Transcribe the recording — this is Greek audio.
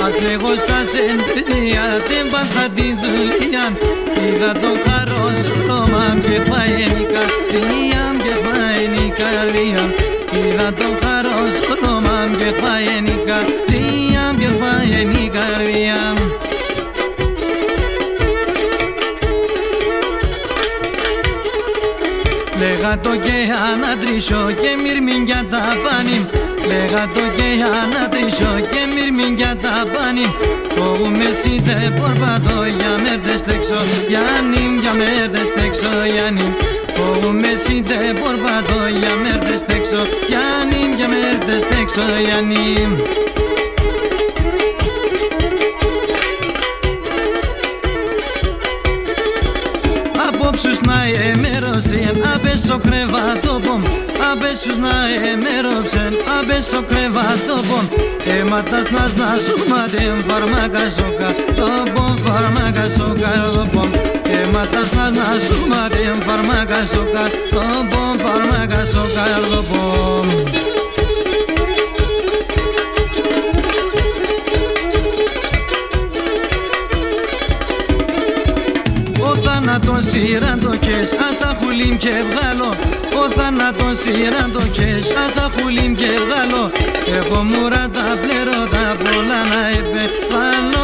Ας λέγω σας εν παιδιά, δεν πάθα τη δουλειά. Είδα το χαρός ρώμα και πάει η καρδία, και πάει η καρδία. Είδα το χαρός ρώμα και πάει η καρδία, και πάει η καρδία. Λέγα το και ανατρίσω και μυρμήν για τα πάνη. Λέγα το και ανατρίσω και μυρμήν για τα πάνη. Φοβούμαι σύντε πορπατώ για μέρτες τέξω Γιάννη, για μέρτες τέξω Γιάννη. Φοβούμαι σύντε πορπατώ για μέρτες τέξω Γιάννη, για μέρτες τέξω Γιάννη. Απόψους να εμέρωσεν, απες στο κρεβατόπον. Απέσους να εμέροψεν, απες στο κρεβατόπον. Αίματας να σωματεν φαρμάκα στο καρδόπον, φαρμάκα στο καρδόπον. Αίματας να σωματεν φαρμάκα στο καρδόπον, φαρμάκα στο καρδόπον. Θάνατον σειράν το κες, άσα χουλίμ και βγάλω. Ο θάνατον σειράν το κες, άσα χουλίμ και βγάλω. Έχω μουρά τα πλέρωτα πολλά να υπεβάλλω.